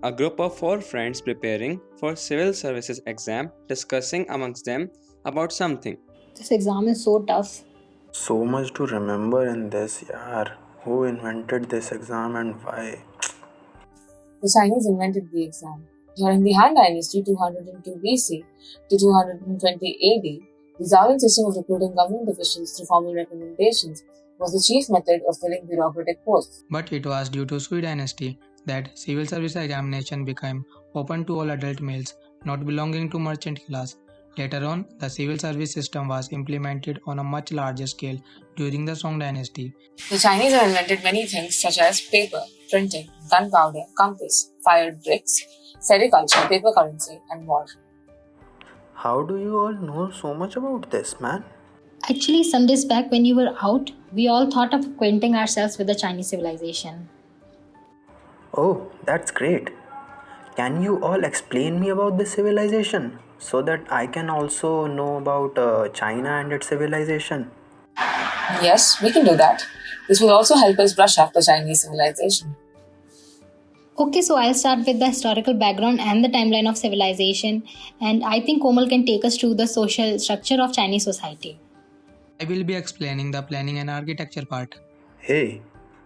A group of four friends preparing for civil services exam discussing amongst them about something. This exam is so tough. So much to remember in this, yaar. Who invented this exam and why? The Chinese invented the exam. During the Han Dynasty 202 BC to 220 AD, the Zhaolin system of recruiting government officials through formal recommendations was the chief method of filling bureaucratic posts. But it was due to Sui dynasty that civil service examination became open to all adult males not belonging to merchant class. Later on, the civil service system was implemented on a much larger scale during the Song dynasty. The Chinese have invented many things such as paper, printing, gunpowder, compass, fired bricks, sericulture, paper currency, and more. How do you all know so much about this, man? Actually, some days back when you were out, we all thought of acquainting ourselves with the Chinese civilization. Oh, that's great. Can you all explain me about this civilization so that I can also know about China and its civilization? Yes, we can do that. This will also help us brush up the Chinese civilization. Okay, so I'll start with the historical background and the timeline of civilization, and I think Komal can take us through the social structure of Chinese society. I will be explaining the planning and architecture part. Hey,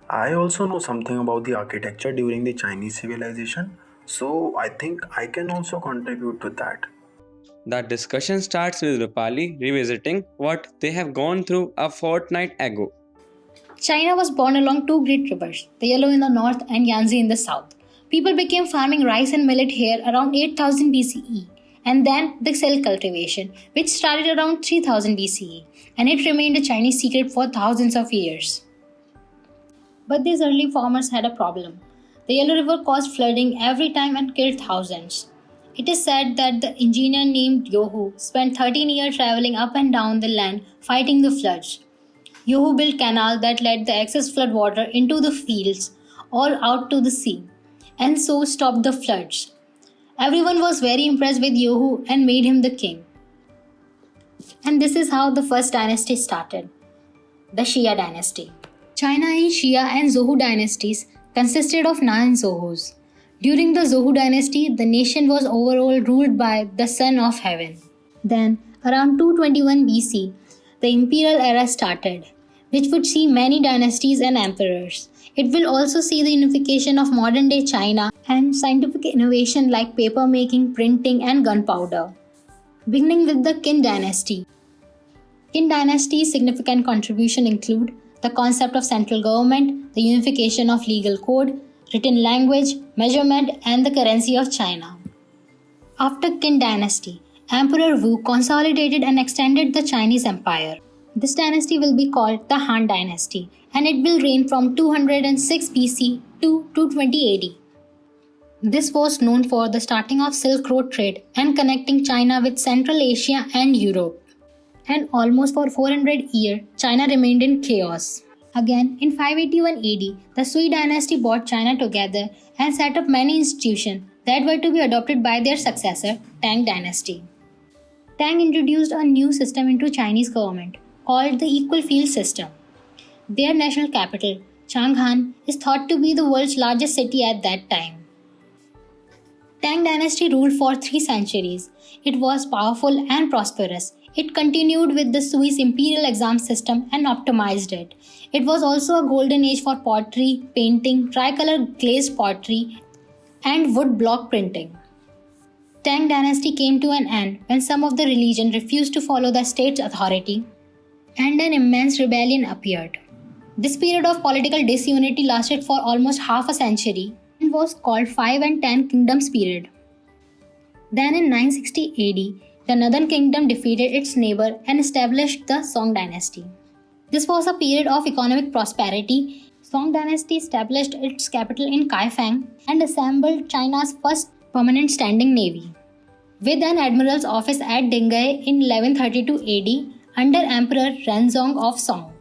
I also know something about the architecture during the Chinese civilization, so I think I can also contribute to that. The discussion starts with Rupali revisiting what they have gone through a fortnight ago. China was born along two great rivers, the Yellow in the north and Yangtze in the south. People began farming rice and millet here around 8000 BCE, and then the silk cultivation, which started around 3000 BCE, and it remained a Chinese secret for thousands of years. But these early farmers had a problem. The Yellow River caused flooding every time and killed thousands. It is said that the engineer named Yohu spent 13 years traveling up and down the land fighting the floods. Yohu built canals that led the excess flood water into the fields or out to the sea, and so stopped the floods. Everyone was very impressed with Yohu and made him the king. And this is how the first dynasty started, the Xia dynasty. China in Xia and Zhou dynasties consisted of 9 Zhous. During the Zhou dynasty, the nation was overall ruled by the Son of Heaven. Then, around 221 BC, the imperial era started, which would see many dynasties and emperors. It will also see the unification of modern day China and scientific innovation like paper making, printing, and gunpowder. Beginning with the Qin dynasty. Qin dynasty's significant contribution include the concept of central government, the unification of legal code, written language, measurement, and the currency of China. After Qin dynasty, Emperor Wu consolidated and extended the Chinese empire. This dynasty will be called the Han dynasty, and it will reign from 206 BC to 220 AD. This was known for the starting of Silk Road trade and connecting China with Central Asia and Europe. And almost for 400 years, China remained in chaos. Again, in 581 AD, the Sui dynasty brought China together and set up many institutions that were to be adopted by their successor, Tang dynasty. Tang introduced a new system into Chinese government called the Equal Field System. Their national capital, Chang'an, is thought to be the world's largest city at that time. Tang dynasty ruled for 3 centuries. It was powerful and prosperous. It continued with the Sui's imperial exam system and optimized it. It was also a golden age for pottery, painting, tricolor glazed pottery, and wood block printing. Tang dynasty came to an end when some of the religion refused to follow the state's authority, and an immense rebellion appeared. This period of political disunity lasted for almost half a century and was called 5 and 10 Kingdoms period. Then in 960 AD, the Northern Kingdom defeated its neighbor and established the Song dynasty. This was a period of economic prosperity. Song dynasty established its capital in Kaifeng and assembled China's first permanent standing navy, with an admiral's office at Dingai in 1132 AD under Emperor Renzong of Song.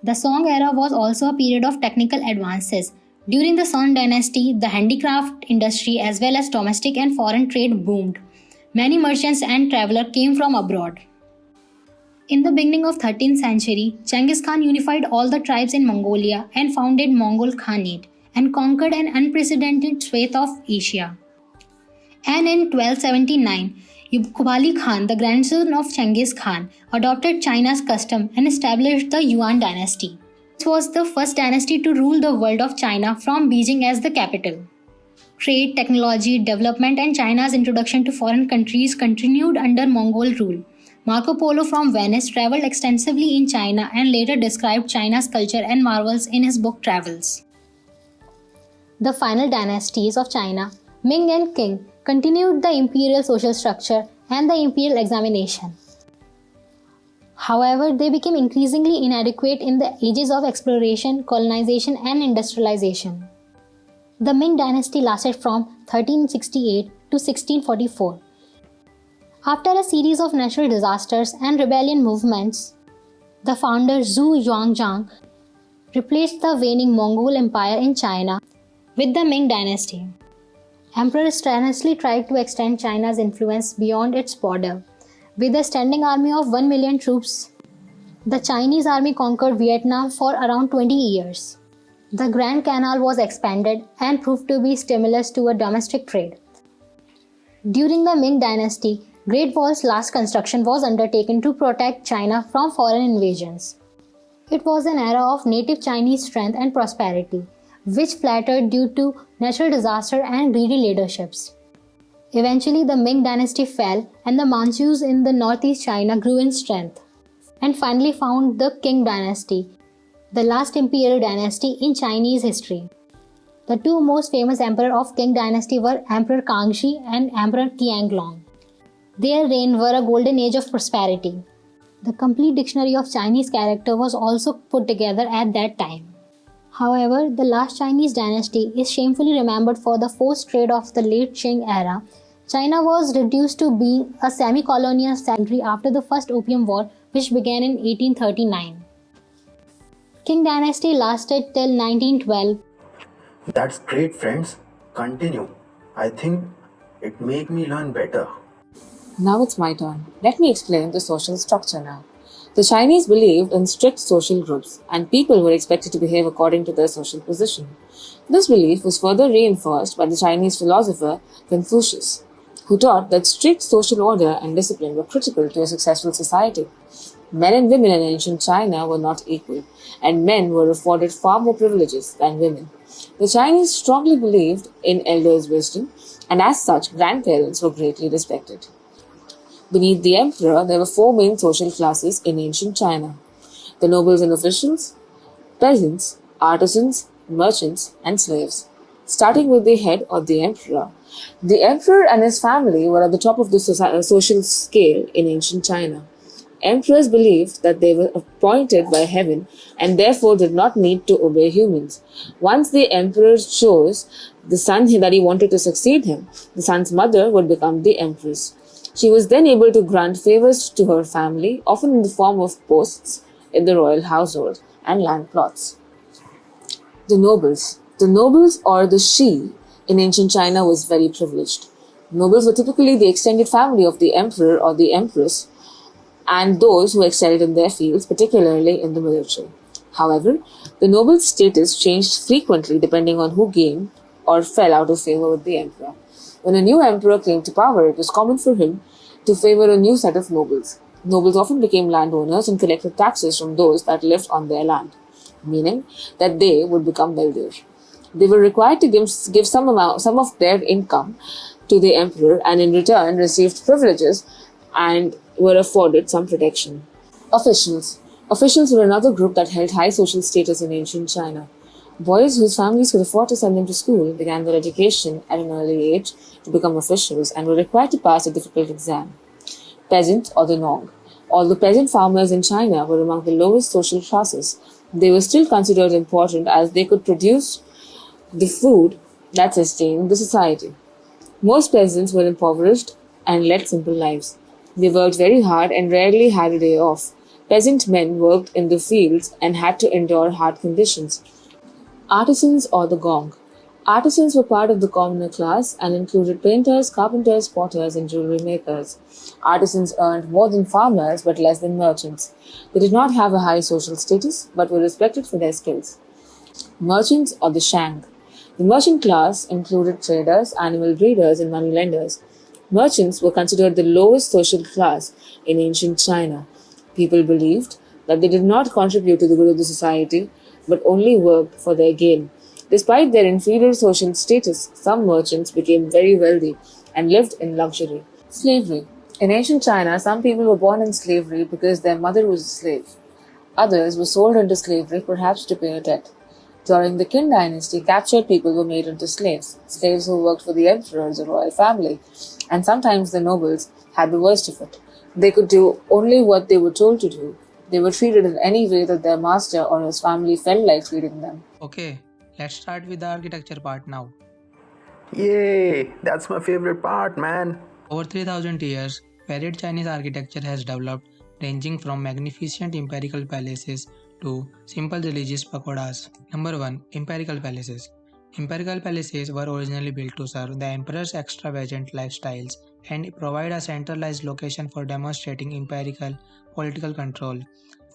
The Song era was also a period of technical advances. During the Song dynasty, the handicraft industry as well as domestic and foreign trade boomed. Many merchants and travelers came from abroad. In the beginning of 13th century, Genghis Khan unified all the tribes in Mongolia and founded Mongol Khanate and conquered an unprecedented swathe of Asia. And in 1279, Kubali Khan, the grandson of Genghis Khan, adopted China's custom and established the Yuan dynasty. This was the first dynasty to rule the world of China from Beijing as the capital. Trade, technology, development, and China's introduction to foreign countries continued under Mongol rule. Marco Polo from Venice traveled extensively in China and later described China's culture and marvels in his book Travels. The final dynasties of China, Ming and Qing, continued the imperial social structure and the imperial examination. However, they became increasingly inadequate in the ages of exploration, colonization, and industrialization. The Ming dynasty lasted from 1368 to 1644. After a series of natural disasters and rebellion movements, the founder Zhu Yuanzhang replaced the waning Mongol Empire in China with the Ming dynasty. Emperor strenuously tried to extend China's influence beyond its border. With a standing army of 1 million troops, the Chinese army conquered Vietnam for around 20 years. The Grand Canal was expanded and proved to be stimulus to a domestic trade. During the Ming dynasty, Great Wall's last construction was undertaken to protect China from foreign invasions. It was an era of native Chinese strength and prosperity, which faltered due to natural disaster and greedy leaderships. Eventually, the Ming dynasty fell and the Manchus in the northeast China grew in strength. And finally found the Qing dynasty, the last imperial dynasty in Chinese history. The two most famous emperors of Qing dynasty were Emperor Kangxi and Emperor Qianlong. Their reign were a golden age of prosperity. The complete dictionary of Chinese character was also put together at that time. However, the last Chinese dynasty is shamefully remembered for the forced trade of the late Qing era. China was reduced to being a semi-colonial country after the First Opium War, which began in 1839. Qing dynasty lasted till 1912. That's great, friends. Continue. I think it make me learn better. Now it's my turn. Let me explain the social structure now. The Chinese believed in strict social groups, and people were expected to behave according to their social position. This belief was further reinforced by the Chinese philosopher Confucius, who taught that strict social order and discipline were critical to a successful society. Men and women in ancient China were not equal, and men were afforded far more privileges than women. The Chinese strongly believed in elders' wisdom, and as such, grandparents were greatly respected. Beneath the emperor, there were four main social classes in ancient China: the nobles and officials, peasants, artisans, merchants, and slaves. Starting with the head or the emperor. The emperor and his family were at the top of the social scale in ancient China. Emperors believed that they were appointed by heaven and therefore did not need to obey humans. Once the emperor chose the son that he wanted to succeed him, the son's mother would become the empress. She was then able to grant favors to her family, often in the form of posts in the royal household and land plots. The nobles. The nobles, or the shi, in ancient China was very privileged. Nobles were typically the extended family of the emperor or the empress, and those who excelled in their fields, particularly in the military. However, the nobles' status changed frequently depending on who gained or fell out of favor with the emperor. When a new emperor came to power, it was common for him to favor a new set of nobles. Nobles often became landowners and collected taxes from those that lived on their land, meaning that they would become wealthier. They were required to give some of their income to the emperor, and in return received privileges and were afforded some protection. Officials. Officials were another group that held high social status in ancient China. Boys whose families could afford to send them to school began their education at an early age to become officials and were required to pass a difficult exam. Peasants, or the Nong. Although peasant farmers in China were among the lowest social classes, they were still considered important as they could produce the food that sustained the society. Most peasants were impoverished and led simple lives. They worked very hard and rarely had a day off. Peasant men worked in the fields and had to endure hard conditions. Artisans, or the Gong. Artisans were part of the commoner class and included painters, carpenters, potters, and jewelry makers. Artisans earned more than farmers but less than merchants. They did not have a high social status but were respected for their skills. Merchants, or the Shang. The merchant class included traders, animal breeders, and moneylenders. Merchants were considered the lowest social class in ancient China. People believed that they did not contribute to the good of the society, but only worked for their gain. Despite their inferior social status, some merchants became very wealthy and lived in luxury. Slavery. In ancient China, some people were born in slavery because their mother was a slave. Others were sold into slavery, perhaps to pay a debt. During the Qin dynasty, captured people were made into slaves. Slaves who worked for the emperors or royal family, and sometimes the nobles, had the worst of it. They could do only what they were told to do. They were treated in any way that their master or his family felt like treating them. Okay, let's start with the architecture part now. Yay! That's my favorite part, man. Over 3000 years, varied Chinese architecture has developed, ranging from magnificent imperial palaces to simple religious pagodas. Number 1. Imperial palaces. Imperial palaces were originally built to serve the emperor's extravagant lifestyles and provide a centralized location for demonstrating imperial political control.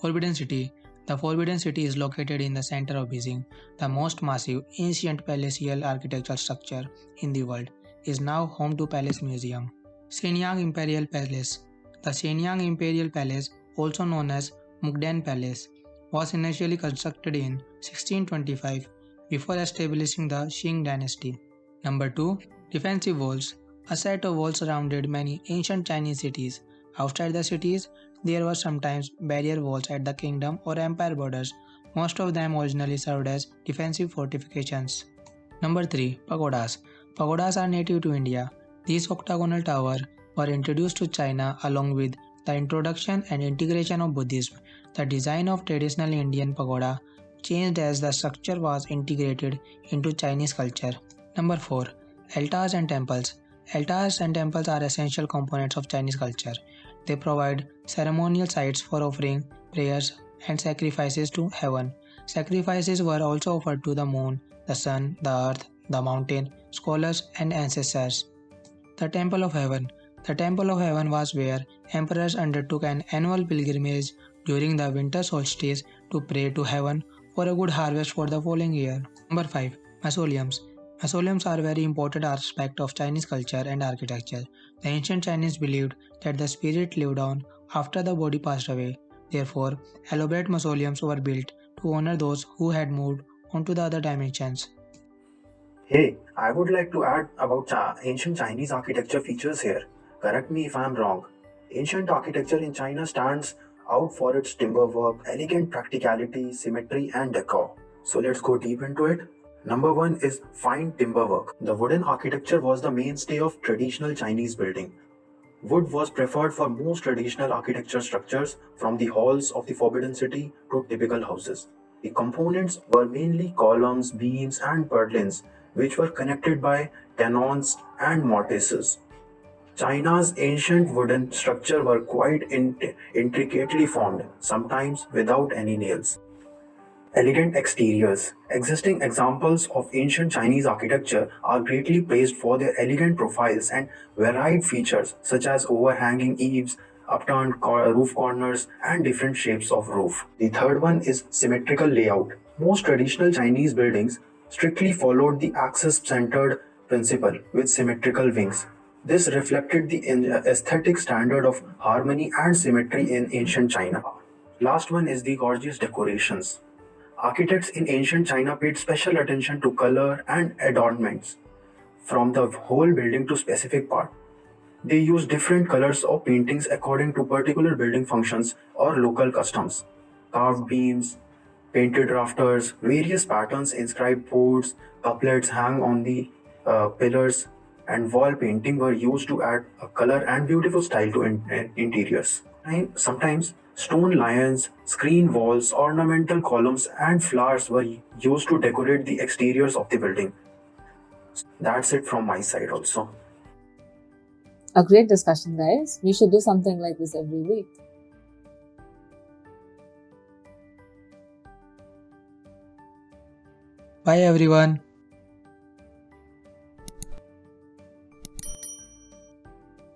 Forbidden City. The Forbidden City is located in the center of Beijing. The most massive, ancient palatial architectural structure in the world is now home to Palace Museum. Shenyang Imperial Palace. The Shenyang Imperial Palace, also known as Mukden Palace, was initially constructed in 1625 before establishing the Qing dynasty. Number 2. Defensive walls. A set of walls surrounded many ancient Chinese cities. Outside the cities, there were sometimes barrier walls at the kingdom or empire borders. Most of them originally served as defensive fortifications. Number 3. Pagodas. Pagodas are native to India. These octagonal towers were introduced to China along with the introduction and integration of Buddhism. The design of traditional Indian pagoda changed as the structure was integrated into Chinese culture. Number 4. Altars and temples. Altars and temples are essential components of Chinese culture. They provide ceremonial sites for offering prayers and sacrifices to heaven. Sacrifices were also offered to the moon, the sun, the earth, the mountain, scholars, and ancestors. The Temple of Heaven. The Temple of Heaven was where emperors undertook an annual pilgrimage during the winter solstice to pray to heaven for a good harvest for the following year. Number 5. Mausoleums. Mausoleums are a very important aspect of Chinese culture and architecture. The ancient Chinese believed that the spirit lived on after the body passed away. Therefore, elaborate mausoleums were built to honor those who had moved on to the other dimensions. Hey, I would like to add about ancient Chinese architecture features here. Correct me if I'm wrong. Ancient architecture in China stands out for its timber work, elegant practicality, symmetry, and decor. So let's go deep into it. Number 1 is fine timber work. The wooden architecture was the mainstay of traditional Chinese building. Wood was preferred for most traditional architecture structures, from the halls of the Forbidden City to typical houses. The components were mainly columns, beams, and purlins, which were connected by tenons and mortises. China's ancient wooden structure were quite intricately formed, sometimes without any nails. Elegant exteriors. Existing examples of ancient Chinese architecture are greatly praised for their elegant profiles and varied features such as overhanging eaves, upturned roof corners, and different shapes of roof. The third one is symmetrical layout. Most traditional Chinese buildings strictly followed the axis-centered principle with symmetrical wings. This reflected the aesthetic standard of harmony and symmetry in ancient China. Last one is the gorgeous decorations. Architects in ancient China paid special attention to color and adornments, from the whole building to specific part. They used different colors of paintings according to particular building functions or local customs. Carved beams, painted rafters, various patterns, inscribed boards, couplets hang on the pillars, and wall painting were used to add a color and beautiful style to interiors. And sometimes stone lions, screen walls, ornamental columns, and flowers were used to decorate the exteriors of the building. That's it from my side also. A great discussion, guys. We should do something like this every week. Bye everyone.